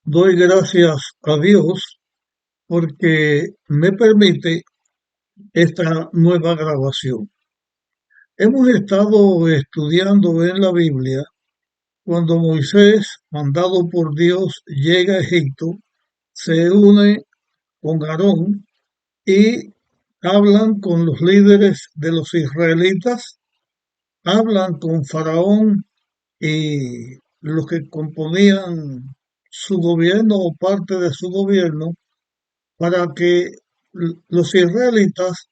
Doy gracias a Dios porque me permite esta nueva grabación. Hemos estado estudiando en la Biblia cuando Moisés, mandado por Dios, llega a Egipto, se une con Aarón y hablan con los líderes de los israelitas, hablan con Faraón y los que componían su gobierno o parte de su gobierno para que los israelitas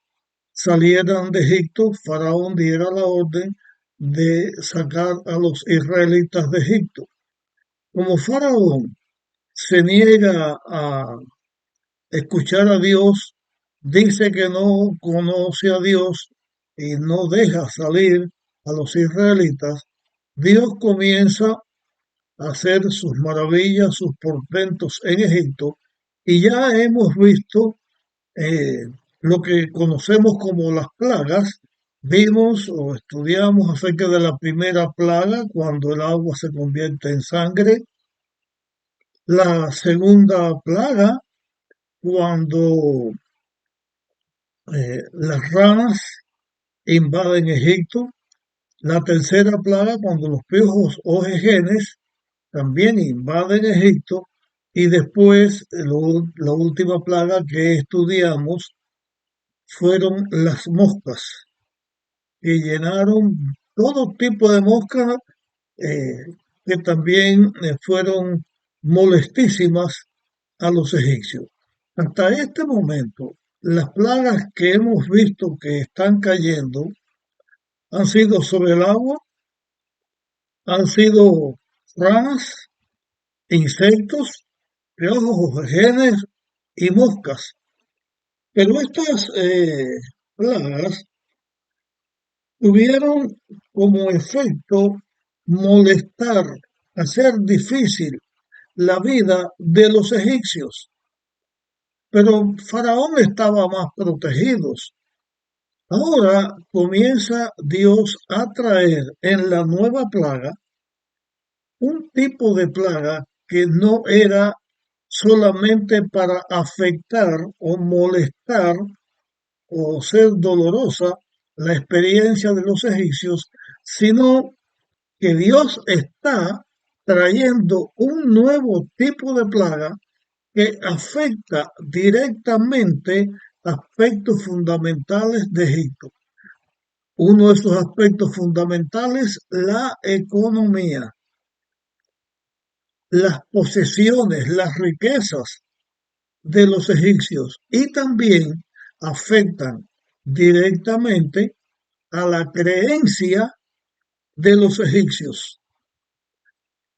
salieran de Egipto. Faraón diera la orden de sacar a los israelitas de Egipto. Como Faraón se niega a escuchar a Dios, dice que no conoce a Dios y no deja salir a los israelitas, Dios comienza a hacer sus maravillas, sus portentos en Egipto, y ya hemos visto eh, lo que conocemos como las plagas. Vimos o estudiamos acerca de la primera plaga, cuando el agua se convierte en sangre; la segunda plaga, cuando las ranas invaden Egipto; la tercera plaga, cuando los piojos o jejenes también invaden Egipto; y después la última plaga que estudiamos fueron las moscas, que llenaron todo tipo de moscas, que también fueron molestísimas a los egipcios. Hasta este momento, las plagas que hemos visto que están cayendo han sido sobre el agua, han sido ranas, insectos, piojos, genes y moscas. Pero estas plagas tuvieron como efecto molestar, hacer difícil la vida de los egipcios. Pero Faraón estaba más protegido. Ahora comienza Dios a traer en la nueva plaga un tipo de plaga que no era solamente para afectar o molestar o ser dolorosa la experiencia de los egipcios, sino que Dios está trayendo un nuevo tipo de plaga que afecta directamente aspectos fundamentales de Egipto. Uno de esos aspectos fundamentales, la economía, las posesiones, las riquezas de los egipcios, y también afectan directamente a la creencia de los egipcios.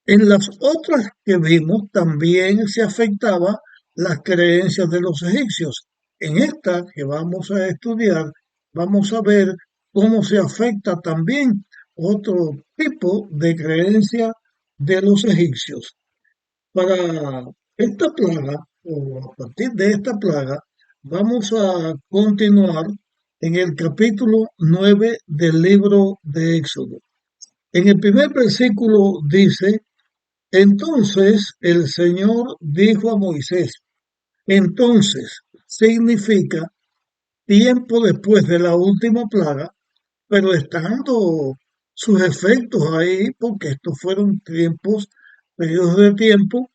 En las otras que vimos también se afectaba las creencias de los egipcios. En esta que vamos a estudiar, vamos a ver cómo se afecta también otro tipo de creencia de los egipcios. Para esta plaga, o a partir de esta plaga, vamos a continuar en el capítulo 9 del libro de Éxodo. En el primer versículo dice: entonces el Señor dijo a Moisés. Entonces significa tiempo después de la última plaga, pero estando sus efectos ahí, porque estos fueron tiempos, periodos de tiempo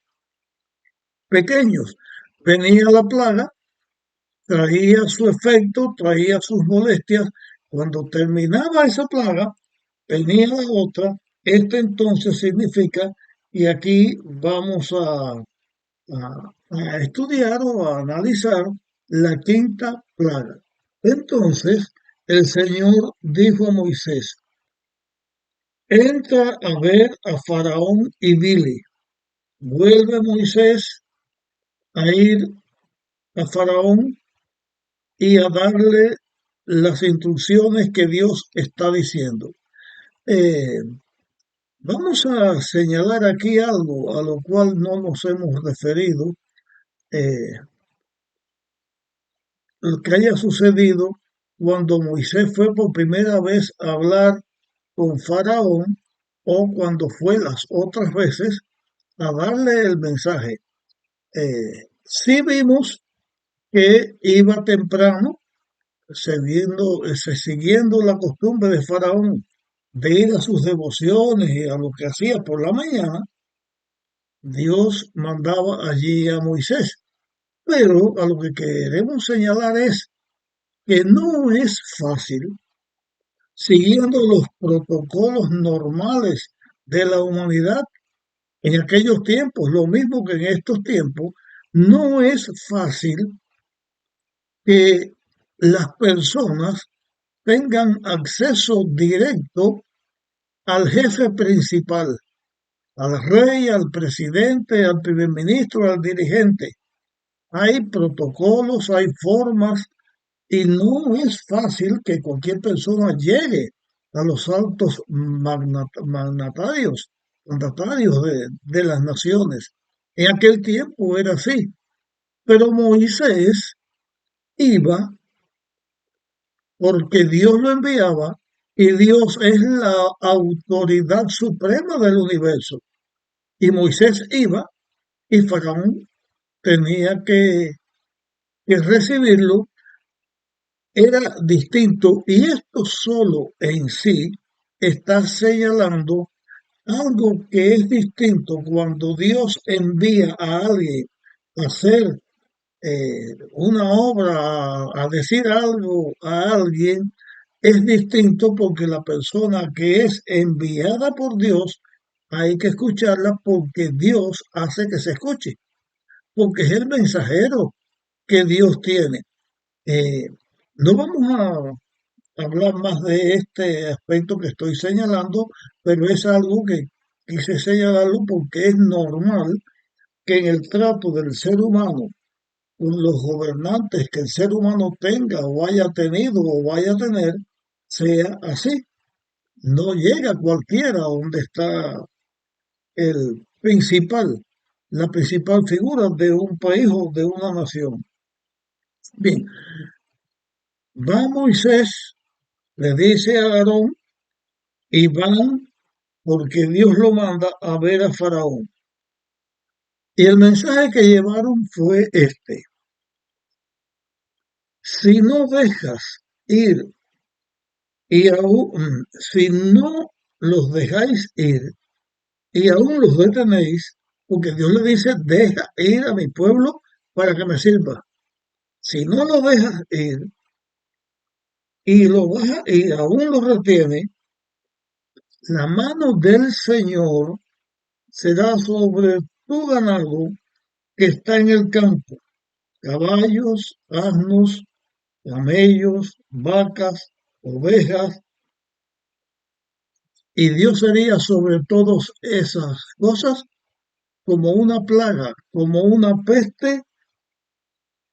pequeños. Venía la plaga, traía su efecto, traía sus molestias. Cuando terminaba esa plaga, venía la otra. Este entonces significa, y aquí vamos a estudiar o a analizar la quinta plaga. Entonces el Señor dijo a Moisés: entra a ver a Faraón y dile. Vuelve Moisés a ir a Faraón y a darle las instrucciones que Dios está diciendo. Eh, Vamos a señalar aquí algo a lo cual no nos hemos referido, eh, lo que haya sucedido cuando Moisés fue por primera vez a hablar con Faraón, o cuando fue las otras veces, a darle el mensaje. Sí vimos que iba temprano, siguiendo la costumbre de Faraón de ir a sus devociones y a lo que hacía por la mañana. Dios mandaba allí a Moisés. Pero a lo que queremos señalar es que no es fácil, siguiendo los protocolos normales de la humanidad en aquellos tiempos, lo mismo que en estos tiempos, no es fácil que las personas tengan acceso directo al jefe principal, al rey, al presidente, al primer ministro, al dirigente. Hay protocolos, hay formas y no es fácil que cualquier persona llegue a los altos mandatarios de las naciones. En aquel tiempo era así, pero Moisés iba porque Dios lo enviaba y Dios es la autoridad suprema del universo. Y Moisés iba y Faraón tenía que recibirlo. Era distinto y esto solo en sí está señalando algo que es distinto cuando Dios envía a alguien a hacer una obra, a decir algo a alguien, es distinto porque la persona que es enviada por Dios hay que escucharla porque Dios hace que se escuche, porque es el mensajero que Dios tiene. Eh, no vamos a hablar más de este aspecto que estoy señalando, pero es algo que quise señalarlo porque es normal que en el trato del ser humano con los gobernantes que el ser humano tenga o haya tenido o vaya a tener, sea así. No llega cualquiera donde está el principal, la principal figura de un país o de una nación. Bien, va Moisés, le dice a Aarón, y van porque Dios lo manda a ver a Faraón. Y el mensaje que llevaron fue este: si no dejas ir y aún, si no los dejáis ir y aún los detenéis, porque Dios le dice, deja ir a mi pueblo para que me sirva. Si no lo dejas ir y lo deja y aún lo retiene, la mano del Señor será sobre tu ganado que está en el campo, caballos, asnos, camellos, vacas, ovejas, y Dios sería sobre todas esas cosas como una plaga, como una peste,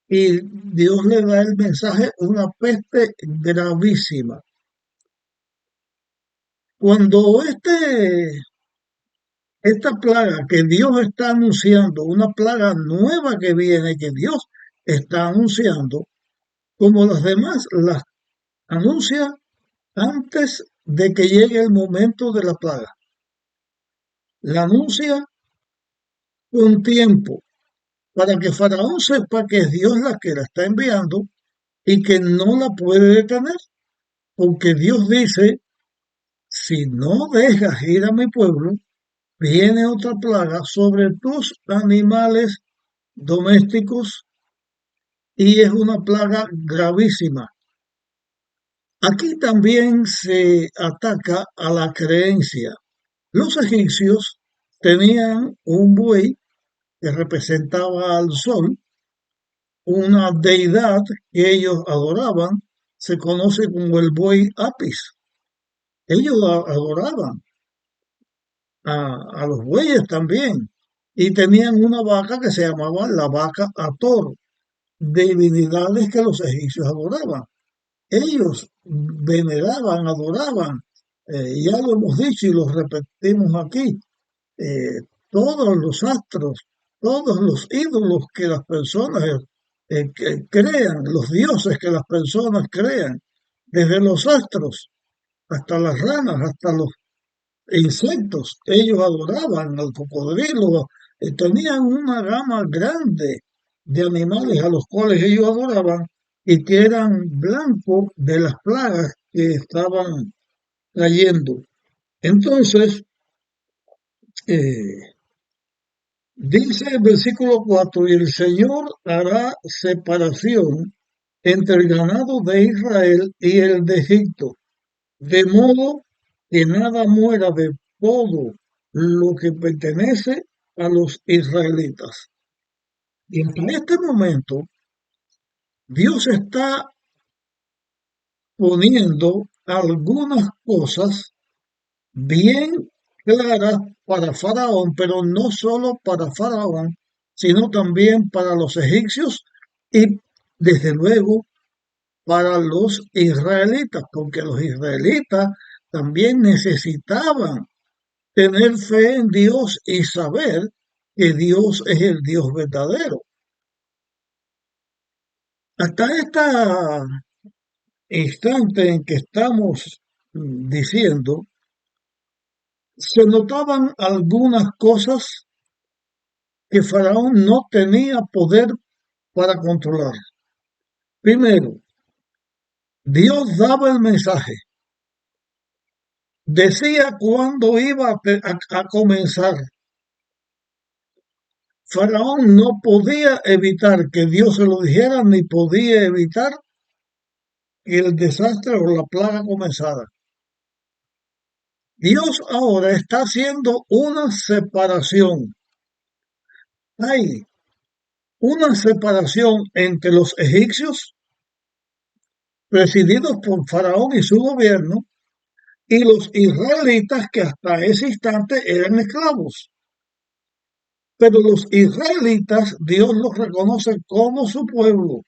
y Dios le da el mensaje, una peste gravísima. Cuando esta plaga que Dios está anunciando, una plaga nueva que viene, que Dios está anunciando, como las demás, las anuncia antes de que llegue el momento de la plaga. La anuncia con tiempo para que Faraón sepa que es Dios la que la está enviando y que no la puede detener, porque Dios dice, si no dejas ir a mi pueblo, viene otra plaga sobre tus animales domésticos y es una plaga gravísima. Aquí también se ataca a la creencia. Los egipcios tenían un buey que representaba al sol, una deidad que ellos adoraban, se conoce como el buey Apis. Ellos adoraban a los bueyes también y tenían una vaca que se llamaba la vaca Ator, divinidades que los egipcios adoraban. Ellos veneraban, adoraban, ya lo hemos dicho y lo repetimos aquí, eh, todos los astros, todos los ídolos que las personas que crean, los dioses que las personas crean, desde los astros hasta las ranas, hasta los insectos. Ellos adoraban al cocodrilo, tenían una gama grande de animales a los cuales ellos adoraban y que eran blancos de las plagas que estaban cayendo. Entonces, eh, dice el versículo 4: y el Señor hará separación entre el ganado de Israel y el de Egipto, de modo que nada muera de todo lo que pertenece a los israelitas. Y en este momento, Dios está poniendo algunas cosas bien claras para Faraón, pero no solo para Faraón, sino también para los egipcios y desde luego para los israelitas, porque los israelitas también necesitaban tener fe en Dios y saber que Dios es el Dios verdadero. Hasta este instante en que estamos diciendo, se notaban algunas cosas que Faraón no tenía poder para controlar. Primero, Dios daba el mensaje, decía cuándo iba a comenzar. Faraón no podía evitar que Dios se lo dijera, ni podía evitar que el desastre o la plaga comenzara. Dios ahora está haciendo una separación. Hay una separación entre los egipcios, presididos por Faraón y su gobierno, y los israelitas que hasta ese instante eran esclavos. Pero los israelitas, Dios los reconoce como su pueblo.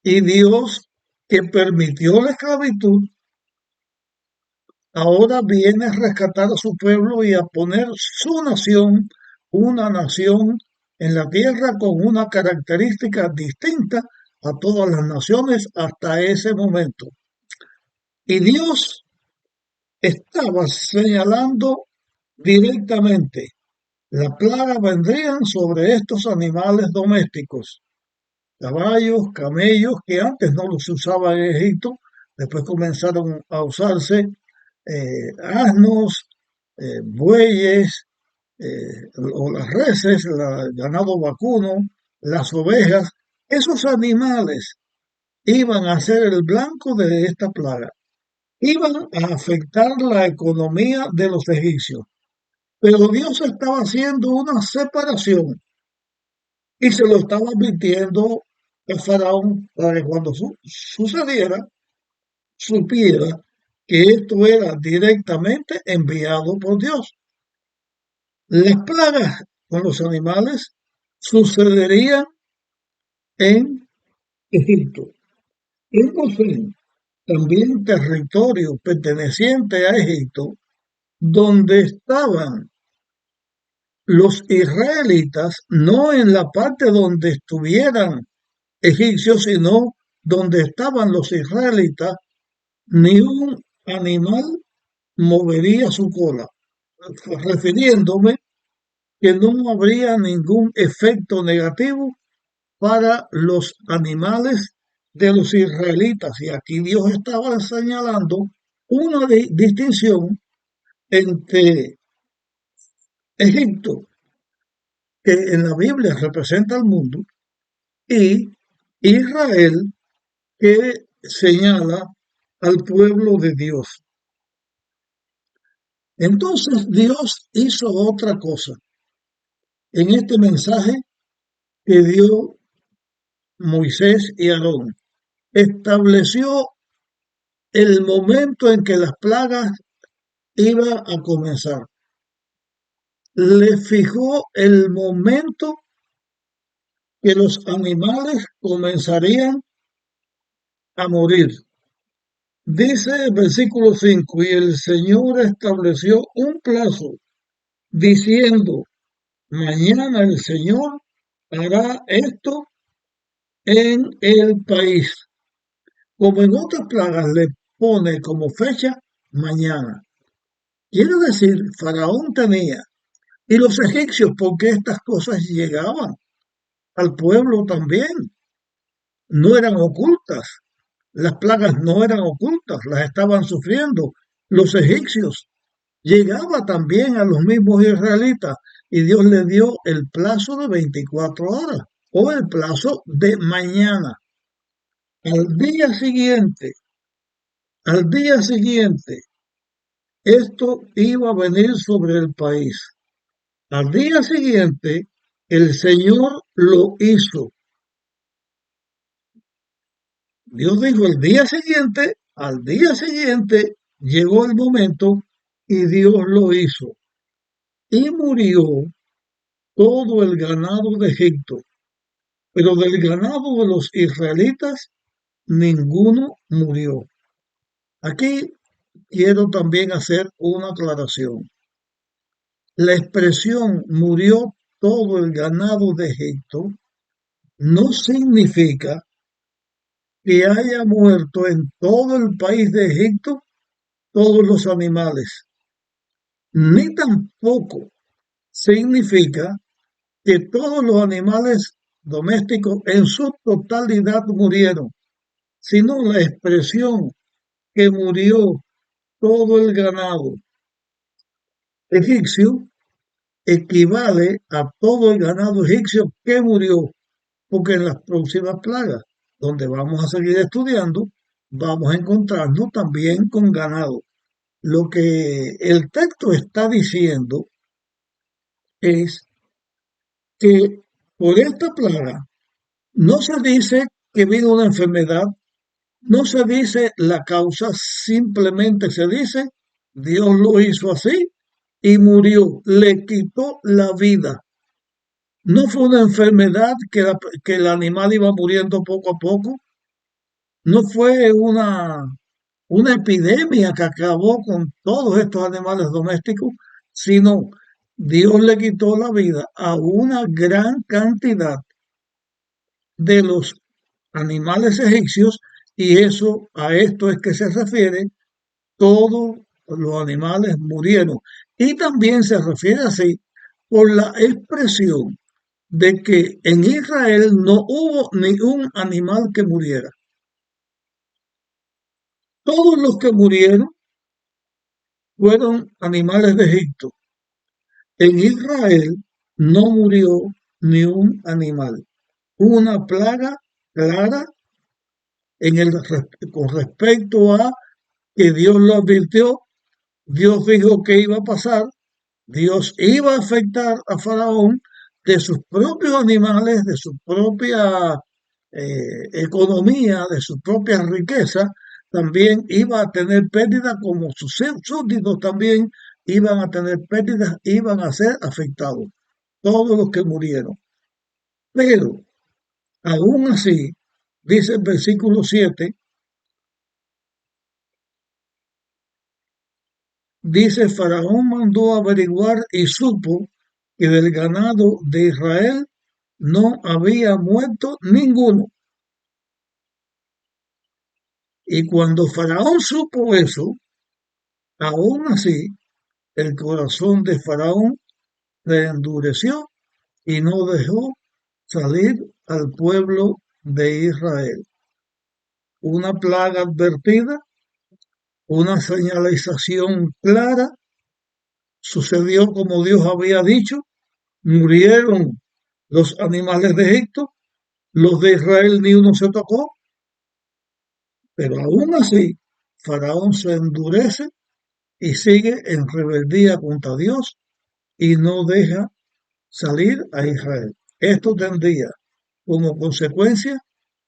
Y Dios, que permitió la esclavitud, ahora viene a rescatar a su pueblo y a poner su nación, una nación en la tierra con una característica distinta a todas las naciones hasta ese momento. Y Dios estaba señalando directamente: la plaga vendrían sobre estos animales domésticos, caballos, camellos, que antes no los usaba en Egipto, después comenzaron a usarse asnos, bueyes, o las reses, el ganado vacuno, las ovejas. Esos animales iban a ser el blanco de esta plaga, iban a afectar la economía de los egipcios. Pero Dios estaba haciendo una separación y se lo estaba advirtiendo el faraón para que cuando sucediera, supiera que esto era directamente enviado por Dios. Las plagas con los animales sucederían en Egipto, en Gosén, también territorio perteneciente a Egipto, donde estaban los israelitas, no en la parte donde estuvieran egipcios, sino donde estaban los israelitas, ni un animal movería su cola, refiriéndome que no habría ningún efecto negativo para los animales de los israelitas. Y aquí Dios estaba señalando una distinción entre Egipto, que en la Biblia representa al mundo, y Israel, que señala al pueblo de Dios. Entonces Dios hizo otra cosa en este mensaje que dio Moisés y Aarón. Estableció el momento en que las plagas iban a comenzar. Le fijó el momento que los animales comenzarían a morir. Dice el versículo 5: y el Señor estableció un plazo, diciendo: mañana el Señor hará esto en el país. Como en otras plagas le pone como fecha mañana. Quiere decir, Faraón tenía, y los egipcios, porque estas cosas llegaban al pueblo también, no eran ocultas, las plagas no eran ocultas, las estaban sufriendo los egipcios. Llegaba también a los mismos israelitas y Dios le dio el plazo de 24 horas o el plazo de mañana. Al día siguiente, al día siguiente, esto iba a venir sobre el país. Al día siguiente, el Señor lo hizo. Dios dijo el día siguiente, al día siguiente llegó el momento y Dios lo hizo. Y murió todo el ganado de Egipto, pero del ganado de los israelitas ninguno murió. Aquí quiero también hacer una aclaración. La expresión murió todo el ganado de Egipto no significa que haya muerto en todo el país de Egipto todos los animales, ni tampoco significa que todos los animales domésticos en su totalidad murieron, sino la expresión que murió todo el ganado egipcio equivale a todo el ganado egipcio que murió, porque en las próximas plagas, donde vamos a seguir estudiando, vamos a encontrarnos también con ganado. Lo que el texto está diciendo es que por esta plaga no se dice que vino una enfermedad, no se dice la causa, simplemente se dice Dios lo hizo así y murió, le quitó la vida. No fue una enfermedad que el animal iba muriendo poco a poco, no fue una epidemia que acabó con todos estos animales domésticos, sino Dios le quitó la vida a una gran cantidad de los animales egipcios y eso a esto es que se refiere, todos los animales murieron. Y también se refiere así por la expresión de que en Israel no hubo ni un animal que muriera. Todos los que murieron fueron animales de Egipto. En Israel no murió ni un animal. Hubo una plaga clara en con respecto a que Dios lo advirtió, Dios dijo que iba a pasar, Dios iba a afectar a Faraón de sus propios animales, de su propia economía, de su propia riqueza, también iba a tener pérdidas como sus súbditos también iban a tener pérdidas, iban a ser afectados, todos los que murieron. Pero, aún así, dice el versículo 7, dice, Faraón mandó averiguar y supo que del ganado de Israel no había muerto ninguno. Y cuando Faraón supo eso, aún así, el corazón de Faraón se endureció y no dejó salir al pueblo de Israel. Una plaga advertida, una señalización clara, sucedió como Dios había dicho, murieron los animales de Egipto, los de Israel ni uno se tocó, pero aún así Faraón se endurece y sigue en rebeldía contra Dios y no deja salir a Israel. Esto tendría como consecuencia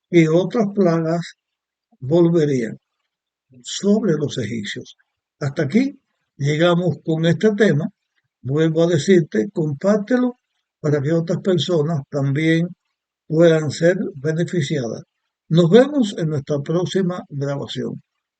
que otras plagas volverían sobre los egipcios. Hasta aquí llegamos con este tema. Vuelvo a decirte, compártelo para que otras personas también puedan ser beneficiadas. Nos vemos en nuestra próxima grabación.